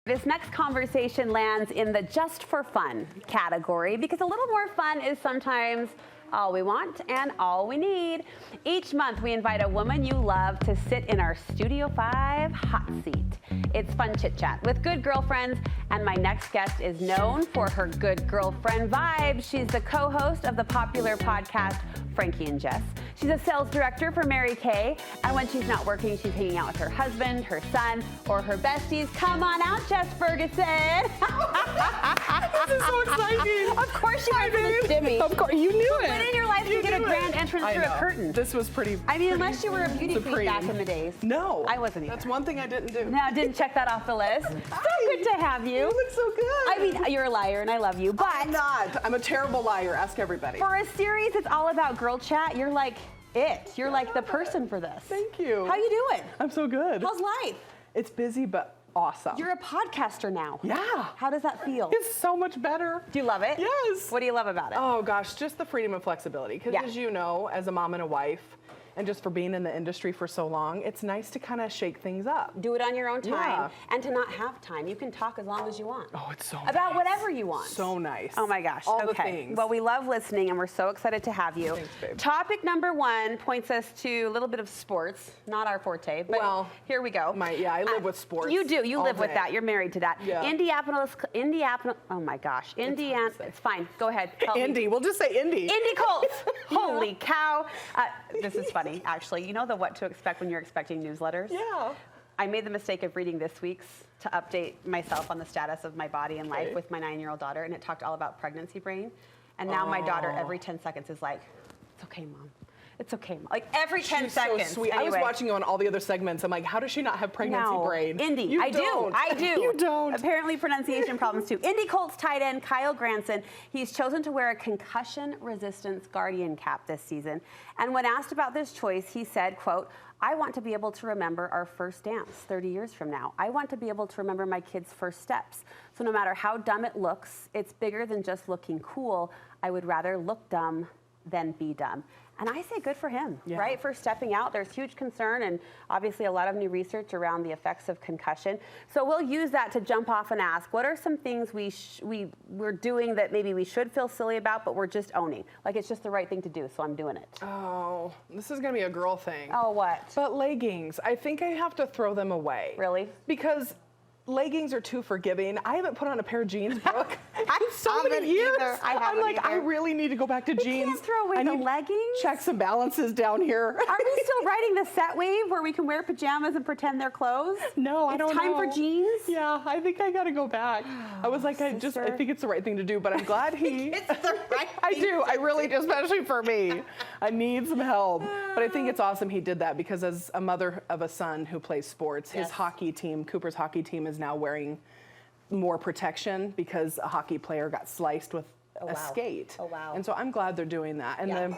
This next conversation lands in the just for fun category because a little more fun is sometimes all we want and all we need. Each month we invite a woman you love to sit in our Studio 5 hot seat. It's fun chit chat with good girlfriends, and my next guest is known for her good girlfriend vibe. She's the co-host of the popular podcast Frankie and Jess. She's a sales director for Mary Kay, and when she's not working, she's hanging out with her husband, her son, or her besties. Come on out, Jess Ferguson. This is so exciting. Of course you went for the shimmy. Of course, you knew it. When in your life you get a grand entrance through a curtain? This was pretty. I mean, unless you were a beauty queen back in the days. No, I wasn't either. That's one thing I didn't do. No, didn't check that off the list. So good to have you. You look so good. I mean, you're a liar, and I love you, but I'm not. I'm a terrible liar. Ask everybody. For a series that's all about girl chat, you're like it. You're like the person for this. Thank you. How you doing? I'm so good. How's life? It's busy, but awesome. You're a podcaster now. Yeah. How does that feel? It's so much better. Do you love it? Yes. What do you love about it? Oh gosh, just the freedom and flexibility. Because as you know, as a mom and a wife, and just for being in the industry for so long, it's nice to kind of shake things up. Do it on your own time, and to not have time. You can talk as long as you want. Oh, it's so about nice. whatever you want. So nice. Oh my gosh. All okay. the things. Well, we love listening, and we're so excited to have you. Thanks, babe. Topic number one points us to a little bit of sports. Not our forte, but here we go. I live with sports. You do. You all live with day. that. You're married to that. Yeah. Indianapolis. Oh my gosh. Indiana. It's fine. Go ahead. Help me. Indy. We'll just say Indy. Indy Colts. Holy cow. This is funny, actually. You know the what to expect when you're expecting newsletters? Yeah. I made the mistake of reading this week's to update myself on the status of my body and life with my 9-year-old daughter, and it talked all about pregnancy brain. And now my daughter, every 10 seconds, is like, it's okay, Mom. It's okay, Mom. Like every 10 seconds. So sweet. Anyway. I was watching you on all the other segments. I'm like, how does she not have pregnancy brain? Indy, I do. You don't. Apparently pronunciation problems too. Indy Colts tight end Kyle Granson, he's chosen to wear a concussion resistance Guardian cap this season. And when asked about this choice, he said, quote, I want to be able to remember our first dance 30 years from now. I want to be able to remember my kids' first steps. So no matter how dumb it looks, it's bigger than just looking cool. I would rather look dumb than be dumb. And I say good for him, right, for stepping out. There's huge concern and obviously a lot of new research around the effects of concussion. So we'll use that to jump off and ask, what are some things we're doing that maybe we should feel silly about, but we're just owning? Like it's just the right thing to do, so I'm doing it. Oh, this is going to be a girl thing. Oh, what? But leggings, I think I have to throw them away. Really? Because leggings are too forgiving. I haven't put on a pair of jeans, Brooke, in so many years. I'm like, I really need to go back to jeans. You can't throw away the leggings? Check some balances down here. Are we still riding the set wave where we can wear pajamas and pretend they're clothes? No, I don't know. It's time for jeans? Yeah, I think I got to go back. I was like, I think it's the right thing to do, but I'm glad he. It's the right thing I do. I really do, especially for me. I need some help. But I think it's awesome he did that because as a mother of a son who plays sports, his hockey team, Cooper's hockey team, is now wearing more protection because a hockey player got sliced with a skate. Oh, wow. And so I'm glad they're doing that. And the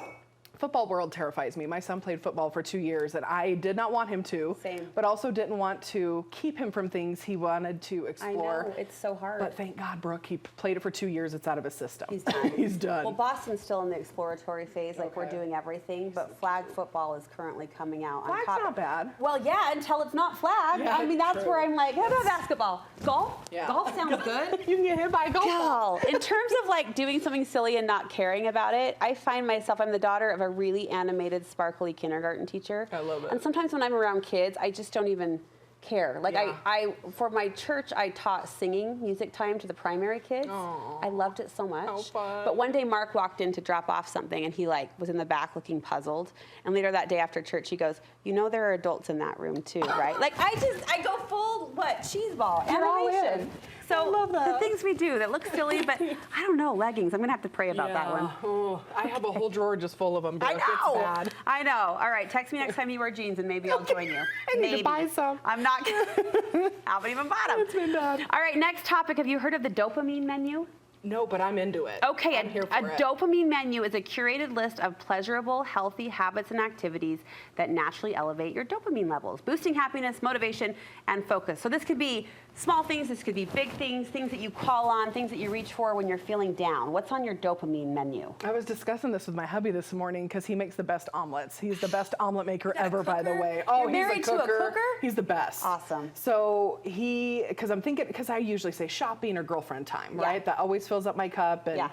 football world terrifies me. My son played football for 2 years, and I did not want him to. Same. But also didn't want to keep him from things he wanted to explore. I know, it's so hard. But thank God, Brooke, he played it for 2 years. It's out of his system. He's done. He's done. Well, Boston's still in the exploratory phase, like we're doing everything, but flag football is currently coming out. Flag's not bad. Well, yeah, until it's not flag. Yeah, I mean, that's where I'm like, how about basketball? Golf? Yeah. Golf sounds good. You can get hit by a golf ball. In terms of like doing something silly and not caring about it, I find myself, I'm the daughter of a really animated, sparkly kindergarten teacher. I love it. And sometimes when I'm around kids, I just don't even care. Like I for my church, I taught singing music time to the primary kids. Aww. I loved it so much. How fun. But one day Mark walked in to drop off something and he like was in the back looking puzzled. And later that day after church, he goes, you know, there are adults in that room too, right? Like I go full, cheese ball, You're all animation. in. So I love that. the things we do that look silly, but I don't know, leggings. I'm gonna have to pray about that one. Oh, I have a whole drawer just full of them. I Brooke. know. It's bad. I know. All right, text me next time you wear jeans and maybe I'll join you. I need to buy some. I'm not gonna. I haven't even bought them. It's been bad. All right, next topic. Have you heard of the dopamine menu? No, but I'm into it. Okay, I'm here a for it. dopamine menu is a curated list of pleasurable, healthy habits and activities that naturally elevate your dopamine levels, boosting happiness, motivation, and focus. So this could be small things, this could be big things, things that you call on, things that you reach for when you're feeling down. What's on your dopamine menu? I was discussing this with my hubby this morning because he makes the best omelets. He's the best omelet maker ever, by the way. Oh, You're married to a cooker? He's the best. Awesome. So because I usually say shopping or girlfriend time, right? That always fills up my cup. And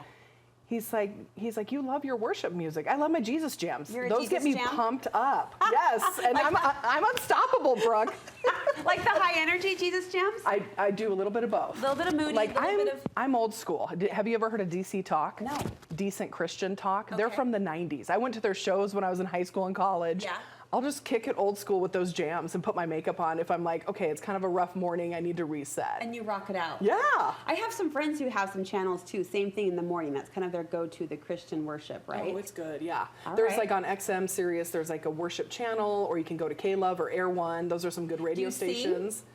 he's like, you love your worship music. I love my Jesus jams. Those get me pumped up. Yes, and I'm unstoppable, Brooke. Like the high energy Jesus jams? I do a little bit of both. A little bit of moody, like I'm old school. Have you ever heard of DC Talk? No. Decent Christian Talk. Okay. They're from the 90s. I went to their shows when I was in high school and college. Yeah. I'll just kick it old school with those jams and put my makeup on if I'm like, okay, it's kind of a rough morning, I need to reset. And you rock it out. Yeah. I have some friends who have some channels too, same thing in the morning. That's kind of their go-to, the Christian worship, right? Oh, it's good, yeah. All there's right. like on XM Sirius, there's like a worship channel, or you can go to K-Love or Air One. Those are some good radio stations. Sing?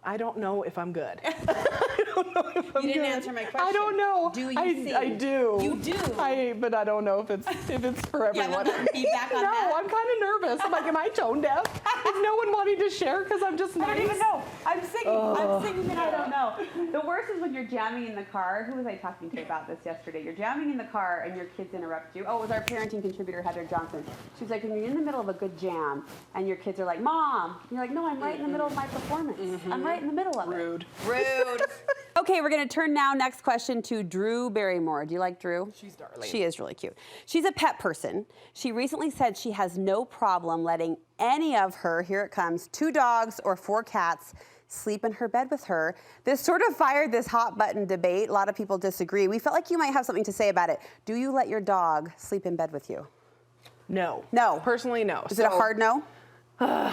I don't know if I'm good. You didn't answer my question. I don't know. Do you sing? I do. You do? But I don't know if it's for everyone. Feedback on that? No, I'm kind of nervous. I'm like, am I tone deaf? Is no one wanting to share because I'm just nice? I don't even know. I'm singing and I don't know. The worst is when you're jamming in the car. Who was I talking to about this yesterday? You're jamming in the car and your kids interrupt you. Oh, it was our parenting contributor, Heather Johnson. She was like, when you're in the middle of a good jam and your kids are like, Mom. And you're like, no, I'm right in the middle of my performance. I'm right in the middle of it. Rude. Okay, we're going to turn now, next question, to Drew Barrymore. Do you like Drew? She's darling. She is really cute. She's a pet person. She recently said she has no problem letting any of her, here it comes, 2 dogs or 4 cats sleep in her bed with her. This sort of fired this hot button debate. A lot of people disagree. We felt like you might have something to say about it. Do you let your dog sleep in bed with you? No. No. Personally, no. Is it a hard no?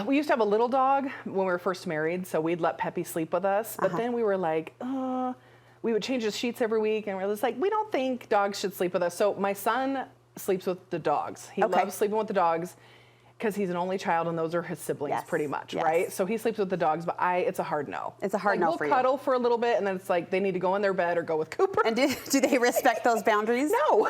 We used to have a little dog when we were first married, so we'd let Peppy sleep with us. But then we were like, we would change the sheets every week, and we're just like, we don't think dogs should sleep with us. So my son sleeps with the dogs. He loves sleeping with the dogs because he's an only child, and those are his siblings pretty much, right? So he sleeps with the dogs, but it's a hard no. It's a hard no for you. We'll cuddle for a little bit, and then it's like they need to go in their bed or go with Cooper. And do they respect those boundaries? No.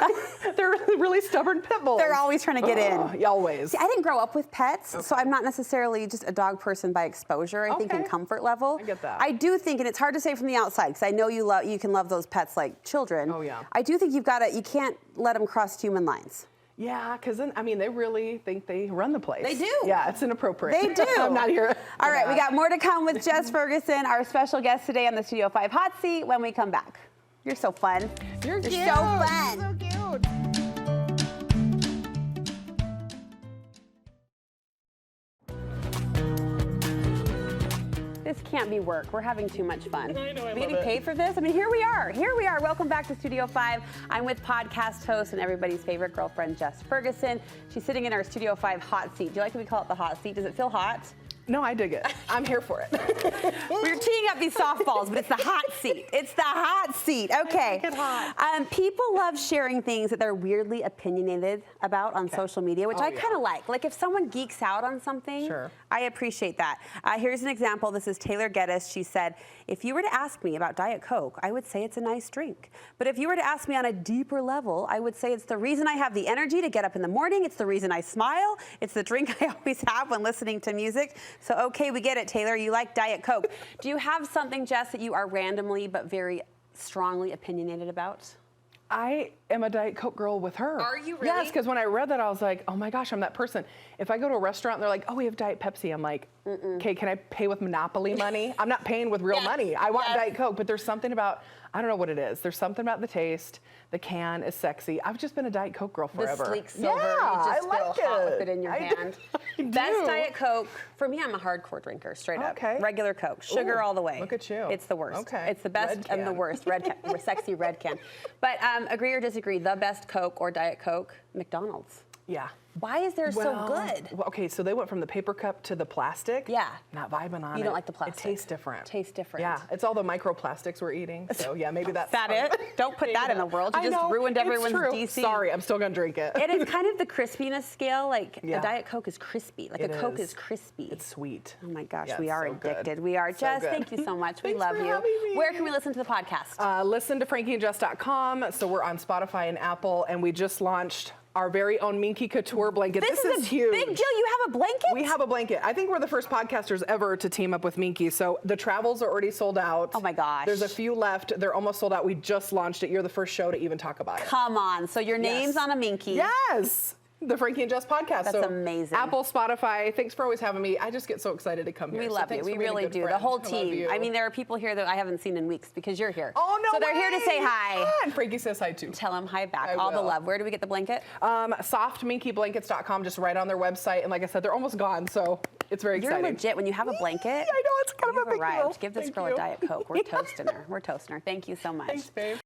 They're really stubborn pit bulls. They're always trying to get in. Always. See, I didn't grow up with pets, so I'm not necessarily just a dog person by exposure, I think, in comfort level. I get that. I do think, and it's hard to say from the outside, because I know you can love those pets like children. Oh, yeah. I do think you can't let them cross human lines. Yeah, because then, they really think they run the place. They do. Yeah, it's inappropriate. They do. I'm not here. All right, we got more to come with Jess Ferguson, our special guest today on the Studio 5 Hot Seat when we come back. You're so fun. You're cute. So fun. You're so cute. This can't be work. We're having too much fun. I know, I we love getting it. paid for this? I mean, here we are. Welcome back to Studio 5. I'm with podcast host and everybody's favorite girlfriend, Jess Ferguson. She's sitting in our Studio 5 hot seat. Do you like that we call it the hot seat? Does it feel hot? No, I dig it. I'm here for it. We're teeing up these softballs, but it's the hot seat. It's the hot seat. Okay. I like it hot. People love sharing things that they're weirdly opinionated about on social media, which I kind of like. Like if someone geeks out on something, Sure. I appreciate that. Here's an example. This is Taylor Geddes. She said, if you were to ask me about Diet Coke, I would say it's a nice drink. But if you were to ask me on a deeper level, I would say it's the reason I have the energy to get up in the morning. It's the reason I smile. It's the drink I always have when listening to music. So, okay, we get it, Taylor. You like Diet Coke. Do you have something, Jess, that you are randomly but very strongly opinionated about? I am a Diet Coke girl with her. Are you really? Yes, because when I read that, I was like, oh my gosh, I'm that person. If I go to a restaurant and they're like, oh, we have Diet Pepsi, I'm like, okay, can I pay with Monopoly money? I'm not paying with real money. I want Diet Coke, but there's something about, I don't know what it is. There's something about the taste. The can is sexy. I've just been a Diet Coke girl forever. The sleek silver, you just I feel hot with it in your hand. I Best do. Diet Coke, for me, I'm a hardcore drinker, straight up. Okay. Regular Coke, sugar all the way. Look at you. It's the worst. Okay. It's the best Red and the can. worst. Red can, sexy red can. But agree or disagree, the best Coke or Diet Coke, McDonald's. Yeah. Why is theirs so good? Well, okay, so they went from the paper cup to the plastic. Yeah. Not vibing on it. You don't like the plastic. It tastes different. Tastes different. Yeah, it's all the microplastics we're eating. So yeah, maybe that's Is that it? Don't put that in the world. You just ruined everyone's DC. Sorry, I'm still gonna drink it. It is kind of the crispiness scale. Like Yeah. a Diet Coke is crispy. Like It a Coke is. is crispy. It's sweet. Oh my gosh, Yeah, we it's are so good. addicted. We are. So Jess, good. thank you so much. We Thanks love for you. having me. Where can we listen to the podcast? Listen to frankieandjess.com. So we're on Spotify and Apple, and we just launched our very own Minky Couture blanket. This is a huge. big deal. You have a blanket? We have a blanket. I think we're the first podcasters ever to team up with Minky. So the travels are already sold out. Oh my gosh. There's a few left. They're almost sold out. We just launched it. You're the first show to even talk about it. Come on. So your name's on a Minky. Yes. The Frankie and Jess podcast. That's amazing. Apple, Spotify, thanks for always having me. I just get so excited to come here. We So love you. thanks We for being a really good do. friend. The whole I love team. you. I mean, there are people here that I haven't seen in weeks because you're here. Oh, no So they're here to say way. hi. Ah, and Frankie says hi too. Tell them hi back. I All the will. love. Where do we get the blanket? Softminkyblankets.com, just right on their website. And like I said, they're almost gone, so it's very You're exciting. legit. When you have a blanket, I know, it's kind of a you've big arrived. deal. Give this Thank girl you. a Diet Coke. We're toasting her. We're toasting her. Thank you so much. Thanks, babe.